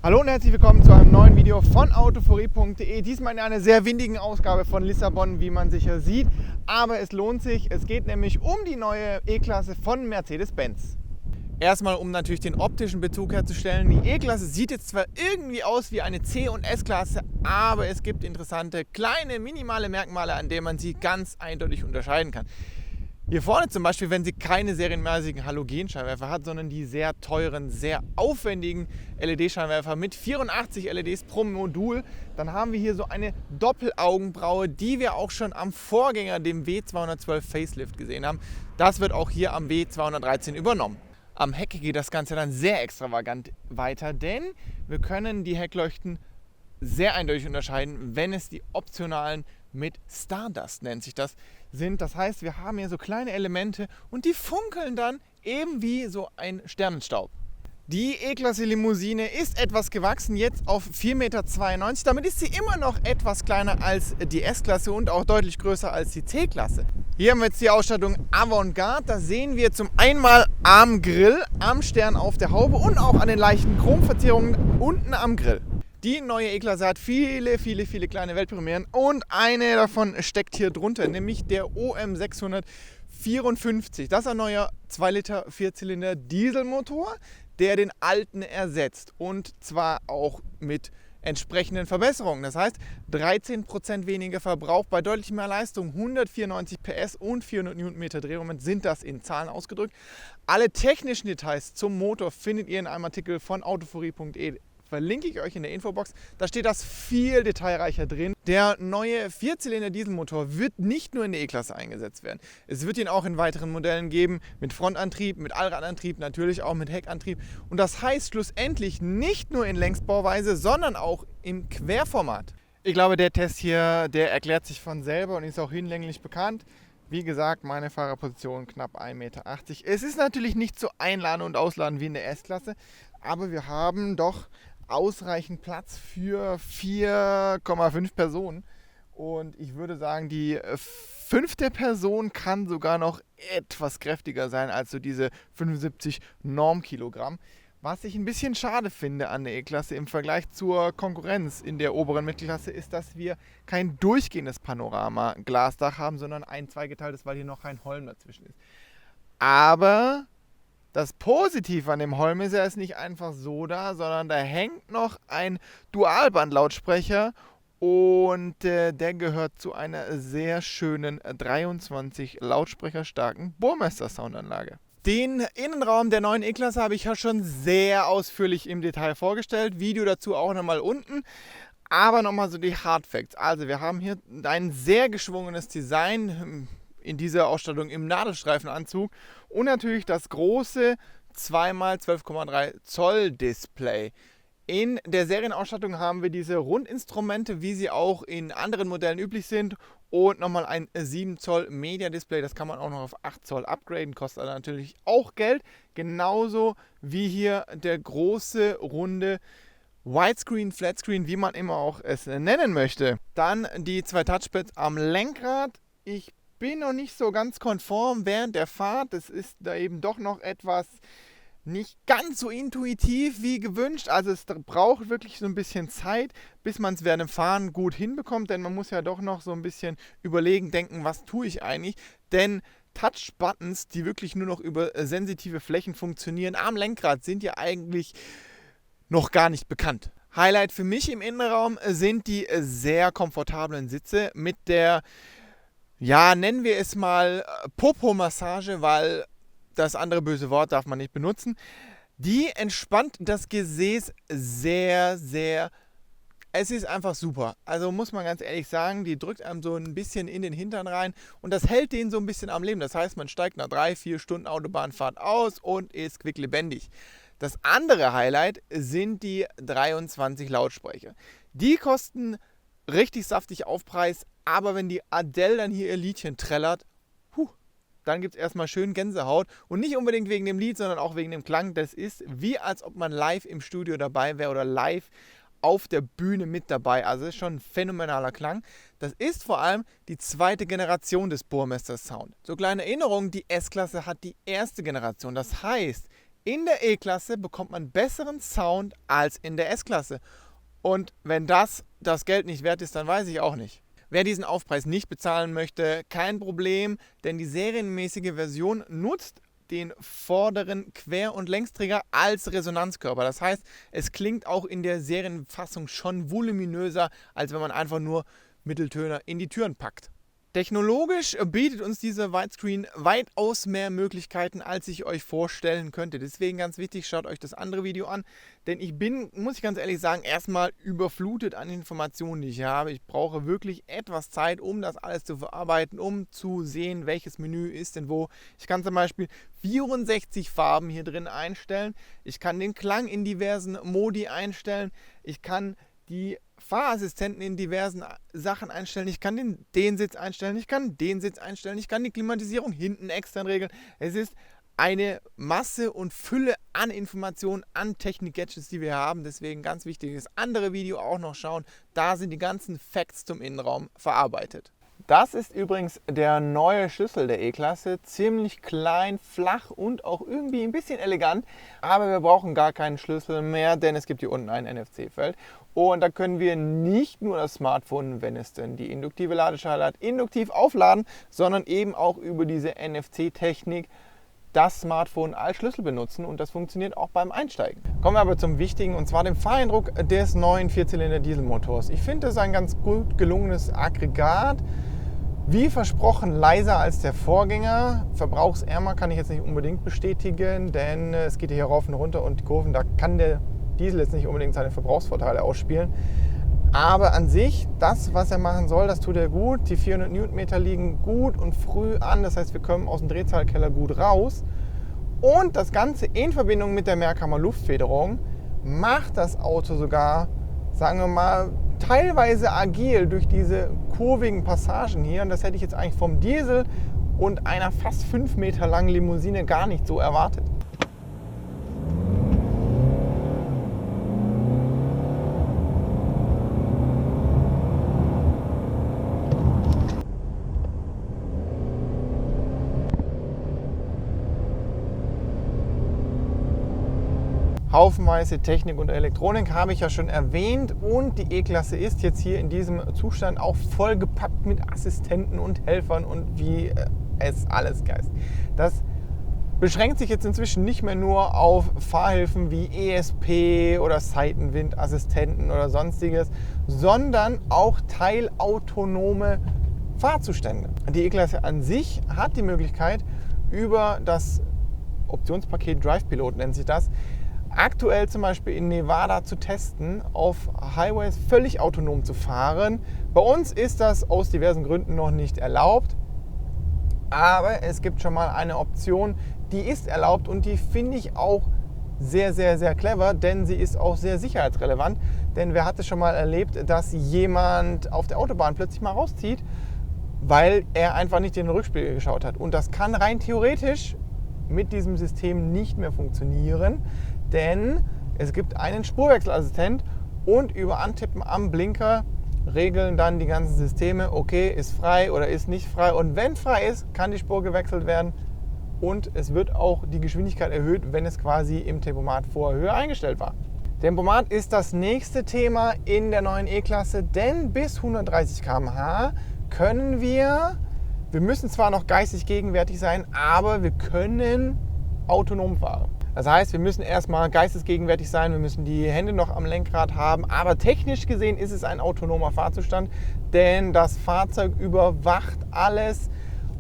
Hallo und herzlich willkommen zu einem neuen Video von autoforie.de. Diesmal in einer sehr windigen Ausgabe von Lissabon, wie man sicher sieht. Aber es lohnt sich, es geht nämlich um die neue E-Klasse von Mercedes-Benz. Erstmal, um natürlich den optischen Bezug herzustellen. Die E-Klasse sieht jetzt zwar irgendwie aus wie eine C- und S-Klasse, aber es gibt interessante, kleine, minimale Merkmale, an denen man sie ganz eindeutig unterscheiden kann. Hier vorne zum Beispiel, wenn sie keine serienmäßigen Halogenscheinwerfer hat, sondern die sehr teuren, sehr aufwendigen LED-Scheinwerfer mit 84 LEDs pro Modul, dann haben wir hier so eine Doppelaugenbraue, die wir auch schon am Vorgänger, dem W212 Facelift, gesehen haben. Das wird auch hier am W213 übernommen. Am Heck geht das Ganze dann sehr extravagant weiter, denn wir können die Heckleuchten sehr eindeutig unterscheiden, wenn es die optionalen mit Stardust, nennt sich das, sind. Das heißt, wir haben hier so kleine Elemente und die funkeln dann eben wie so ein Sternenstaub. Die E-Klasse Limousine ist etwas gewachsen, jetzt auf 4,92 Meter. Damit ist sie immer noch etwas kleiner als die S-Klasse und auch deutlich größer als die C-Klasse. Hier haben wir jetzt die Ausstattung Avantgarde. Da sehen wir zum einen mal am Grill, am Stern auf der Haube und auch an den leichten Chromverzierungen unten am Grill. Die neue E-Klasse hat viele kleine Weltpremieren und eine davon steckt hier drunter, nämlich der OM 654. Das ist ein neuer 2 Liter 4-Zylinder Dieselmotor, der den alten ersetzt, und zwar auch mit entsprechenden Verbesserungen. Das heißt, 13% weniger Verbrauch bei deutlich mehr Leistung, 194 PS und 400 Newtonmeter Drehmoment sind das in Zahlen ausgedrückt. Alle technischen Details zum Motor findet ihr in einem Artikel von autoforie.de. Verlinke ich euch in der Infobox. Da steht das viel detailreicher drin. Der neue 4-Zylinder Dieselmotor wird nicht nur in der E-Klasse eingesetzt werden. Es wird ihn auch in weiteren Modellen geben, mit Frontantrieb, mit Allradantrieb, natürlich auch mit Heckantrieb. Und das heißt schlussendlich nicht nur in Längsbauweise, sondern auch im Querformat. Ich glaube, der Test hier, der erklärt sich von selber und ist auch hinlänglich bekannt. Wie gesagt, meine Fahrerposition knapp 1,80 Meter. Es ist natürlich nicht so einladen und ausladen wie in der S-Klasse, aber wir haben doch ausreichend Platz für 4,5 Personen. Und ich würde sagen, die 5. Person kann sogar noch etwas kräftiger sein als so diese 75 Normkilogramm. Was ich ein bisschen schade finde an der E-Klasse im Vergleich zur Konkurrenz in der oberen Mittelklasse ist, dass wir kein durchgehendes Panorama-Glasdach haben, sondern ein zweigeteiltes, weil hier noch ein Holm dazwischen ist. Aber das Positive an dem Holm ist, er ist nicht einfach so da, sondern da hängt noch ein Dualband-Lautsprecher und der gehört zu einer sehr schönen 23 lautsprecherstarken Burmester-Soundanlage. Den Innenraum der neuen E-Klasse habe ich ja schon sehr ausführlich im Detail vorgestellt. Video dazu auch nochmal unten. Aber nochmal so die Hard Facts. Also wir haben hier ein sehr geschwungenes Design in dieser Ausstattung im Nadelstreifenanzug und natürlich das große 2x12,3 Zoll Display. In der Serienausstattung haben wir diese Rundinstrumente, wie sie auch in anderen Modellen üblich sind, und nochmal ein 7 Zoll Media Display. Das kann man auch noch auf 8 Zoll upgraden, kostet natürlich auch Geld. Genauso wie hier der große, runde Widescreen, Flatscreen, wie man immer auch es nennen möchte. Dann die 2 Touchpads am Lenkrad. Ich bin noch nicht so ganz konform während der Fahrt. Es ist da eben doch noch etwas nicht ganz so intuitiv wie gewünscht. Also es braucht wirklich so ein bisschen Zeit, bis man es während dem Fahren gut hinbekommt, denn man muss ja doch noch so ein bisschen überlegen, denken, was tue ich eigentlich? Denn Touch-Buttons, die wirklich nur noch über sensitive Flächen funktionieren, am Lenkrad sind ja eigentlich noch gar nicht bekannt. Highlight für mich im Innenraum sind die sehr komfortablen Sitze mit der, ja, nennen wir es mal Popo-Massage, weil das andere böse Wort darf man nicht benutzen. Die entspannt das Gesäß sehr. Es ist einfach super. Also muss man ganz ehrlich sagen, die drückt einem so ein bisschen in den Hintern rein und das hält den so ein bisschen am Leben. Das heißt, man steigt nach 3-4 Stunden Autobahnfahrt aus und ist quicklebendig. Das andere Highlight sind die 23 Lautsprecher. Die kosten richtig saftig Aufpreis, aber wenn die Adele dann hier ihr Liedchen trällert, dann gibt es erstmal schön Gänsehaut. Und nicht unbedingt wegen dem Lied, sondern auch wegen dem Klang. Das ist wie, als ob man live im Studio dabei wäre oder live auf der Bühne mit dabei. Also ist schon ein phänomenaler Klang. Das ist vor allem die 2. Generation des Burmester Sound. So kleine Erinnerung, die S-Klasse hat die 1. Generation. Das heißt, In der E-Klasse bekommt man besseren Sound als in der S-Klasse. Und wenn das Geld nicht wert ist, dann weiß ich auch nicht. Wer diesen Aufpreis nicht bezahlen möchte, kein Problem, denn die serienmäßige Version nutzt den vorderen Quer- und Längsträger als Resonanzkörper. Das heißt, es klingt auch in der Serienfassung schon voluminöser, als wenn man einfach nur Mitteltöner in die Türen packt. Technologisch bietet uns diese Widescreen weitaus mehr Möglichkeiten, als ich euch vorstellen könnte. Deswegen ganz wichtig, schaut euch das andere Video an, denn ich bin, muss ich ganz ehrlich sagen, erstmal überflutet an Informationen, die ich habe. Ich brauche wirklich etwas Zeit, um das alles zu verarbeiten, um zu sehen, welches Menü ist denn wo. Ich kann zum Beispiel 64 Farben hier drin einstellen. Ich kann den Klang in diversen Modi einstellen. Ich kann die Fahrassistenten in diversen Sachen einstellen. Ich kann den Sitz einstellen, ich kann den Sitz einstellen, ich kann die Klimatisierung hinten extern regeln. Es ist eine Masse und Fülle an Informationen, an Technik-Gadgets, die wir haben. Deswegen ganz wichtig, das andere Video auch noch schauen. Da sind die ganzen Facts zum Innenraum verarbeitet. Das ist übrigens der neue Schlüssel der E-Klasse. Ziemlich klein, flach und auch irgendwie ein bisschen elegant. Aber wir brauchen gar keinen Schlüssel mehr, denn es gibt hier unten ein NFC-Feld. Und da können wir nicht nur das Smartphone, wenn es denn die induktive Ladeschale hat, induktiv aufladen, sondern eben auch über diese NFC-Technik das Smartphone als Schlüssel benutzen, und das funktioniert auch beim Einsteigen. Kommen wir aber zum Wichtigen, und zwar dem Fahreindruck des neuen Vierzylinder-Dieselmotors. Ich finde, das ist ein ganz gut gelungenes Aggregat. Wie versprochen leiser als der Vorgänger. Verbrauchsärmer kann ich jetzt nicht unbedingt bestätigen, denn es geht hier rauf und runter und die Kurven, da kann der Diesel jetzt nicht unbedingt seine Verbrauchsvorteile ausspielen. Aber an sich, das, was er machen soll, das tut er gut. Die 400 Newtonmeter liegen gut und früh an. Das heißt, wir kommen aus dem Drehzahlkeller gut raus. Und das Ganze in Verbindung mit der Mehrkammer Luftfederung macht das Auto sogar, sagen wir mal, teilweise agil durch diese kurvigen Passagen hier. Und das hätte ich jetzt eigentlich vom Diesel und einer fast 5 Meter langen Limousine gar nicht so erwartet. Haufenweise Technik und Elektronik habe ich ja schon erwähnt, und die E-Klasse ist jetzt hier in diesem Zustand auch vollgepackt mit Assistenten und Helfern und wie es alles heißt. Das beschränkt sich jetzt inzwischen nicht mehr nur auf Fahrhilfen wie ESP oder Seitenwindassistenten oder sonstiges, sondern auch teilautonome Fahrzustände. Die E-Klasse an sich hat die Möglichkeit, über das Optionspaket Drive Pilot nennt sich das, aktuell zum Beispiel in Nevada zu testen, auf Highways völlig autonom zu fahren. Bei uns ist das aus diversen Gründen noch nicht erlaubt, aber es gibt schon mal eine Option, die ist erlaubt, und die finde ich auch sehr, sehr, sehr clever, denn sie ist auch sehr sicherheitsrelevant. Denn wer hat es schon mal erlebt, dass jemand auf der Autobahn plötzlich mal rauszieht, weil er einfach nicht in den Rückspiegel geschaut hat. Und das kann rein theoretisch mit diesem System nicht mehr funktionieren, denn es gibt einen Spurwechselassistent, und über Antippen am Blinker regeln dann die ganzen Systeme, okay, ist frei oder ist nicht frei, und wenn frei ist, kann die Spur gewechselt werden, und es wird auch die Geschwindigkeit erhöht, wenn es quasi im Tempomat vorher höher eingestellt war. Tempomat ist das nächste Thema in der neuen E-Klasse, denn bis 130 km/h können wir müssen zwar noch geistig gegenwärtig sein, aber wir können autonom fahren. Das heißt, wir müssen erstmal geistesgegenwärtig sein, wir müssen die Hände noch am Lenkrad haben, aber technisch gesehen ist es ein autonomer Fahrzustand, denn das Fahrzeug überwacht alles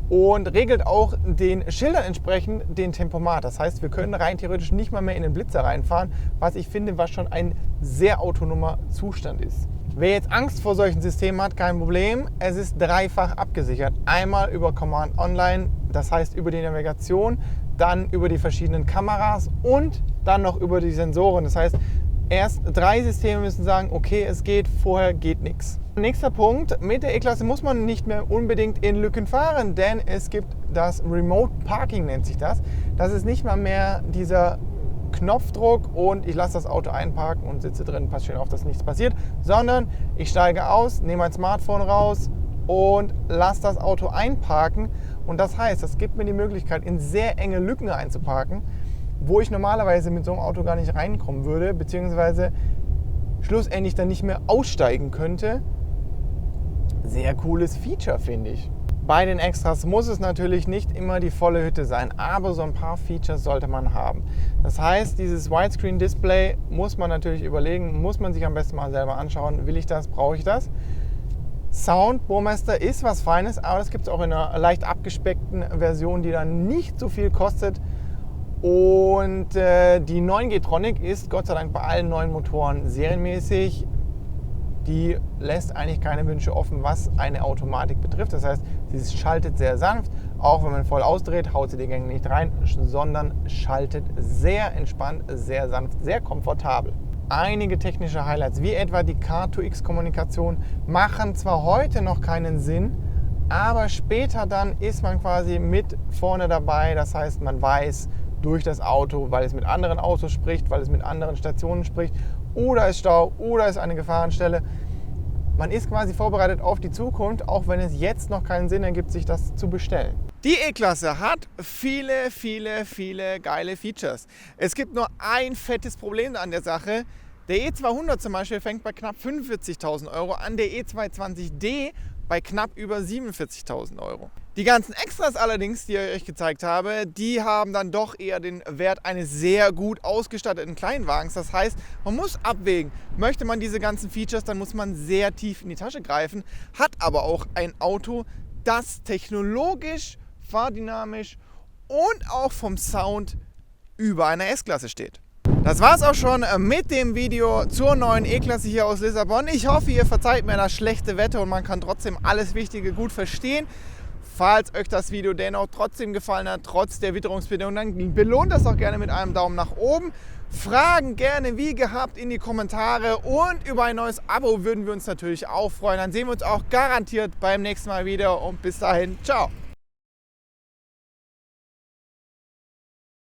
und regelt auch den Schildern entsprechend den Tempomat. Das heißt, wir können rein theoretisch nicht mal mehr in den Blitzer reinfahren, was ich finde, was schon ein sehr autonomer Zustand ist. Wer jetzt Angst vor solchen Systemen hat, kein Problem. Es ist dreifach abgesichert. Einmal über Command Online, das heißt über die Navigation, dann über die verschiedenen Kameras und dann noch über die Sensoren. Das heißt, erst 3 Systeme müssen sagen, okay, es geht, vorher geht nichts. Nächster Punkt, mit der E-Klasse muss man nicht mehr unbedingt in Lücken fahren, denn es gibt das Remote Parking, nennt sich das. Das ist nicht mal mehr dieser Knopfdruck und ich lasse das Auto einparken und sitze drin, passe schön auf, dass nichts passiert, sondern ich steige aus, nehme mein Smartphone raus und lasse das Auto einparken. Und das heißt, das gibt mir die Möglichkeit, in sehr enge Lücken einzuparken, wo ich normalerweise mit so einem Auto gar nicht reinkommen würde, beziehungsweise schlussendlich dann nicht mehr aussteigen könnte. Sehr cooles Feature, finde ich. Bei den Extras muss es natürlich nicht immer die volle Hütte sein, aber so ein paar Features sollte man haben. Das heißt, dieses Widescreen-Display muss man natürlich überlegen, muss man sich am besten mal selber anschauen, will ich das, brauche ich das? Sound Burmester ist was Feines, aber das gibt es auch in einer leicht abgespeckten Version, die dann nicht so viel kostet. Und die 9G-Tronic ist Gott sei Dank bei allen neuen Motoren serienmäßig. Die lässt eigentlich keine Wünsche offen, was eine Automatik betrifft. Das heißt, sie schaltet sehr sanft. Auch wenn man voll ausdreht, haut sie die Gänge nicht rein, sondern schaltet sehr entspannt, sehr sanft, sehr komfortabel. Einige technische Highlights, wie etwa die Car2X-Kommunikation, machen zwar heute noch keinen Sinn, aber später dann ist man quasi mit vorne dabei. Das heißt, man weiß durch das Auto, weil es mit anderen Autos spricht, weil es mit anderen Stationen spricht, oder ist Stau, oder ist eine Gefahrenstelle. Man ist quasi vorbereitet auf die Zukunft, auch wenn es jetzt noch keinen Sinn ergibt, sich das zu bestellen. Die E-Klasse hat viele geile Features. Es gibt nur ein fettes Problem an der Sache. Der E200 zum Beispiel fängt bei knapp 45.000 Euro an, der E220D bei knapp über 47.000 Euro. Die ganzen Extras allerdings, die ich euch gezeigt habe, die haben dann doch eher den Wert eines sehr gut ausgestatteten Kleinwagens. Das heißt, man muss abwägen, möchte man diese ganzen Features, dann muss man sehr tief in die Tasche greifen, hat aber auch ein Auto, das technologisch, fahrdynamisch und auch vom Sound über einer S-Klasse steht. Das war's auch schon mit dem Video zur neuen E-Klasse hier aus Lissabon. Ich hoffe, ihr verzeiht mir das schlechte Wetter und man kann trotzdem alles Wichtige gut verstehen. Falls euch das Video dennoch trotzdem gefallen hat, trotz der Witterungsbedingungen, dann belohnt das auch gerne mit einem Daumen nach oben. Fragen gerne wie gehabt in die Kommentare und über ein neues Abo würden wir uns natürlich auch freuen. Dann sehen wir uns auch garantiert beim nächsten Mal wieder und bis dahin, ciao!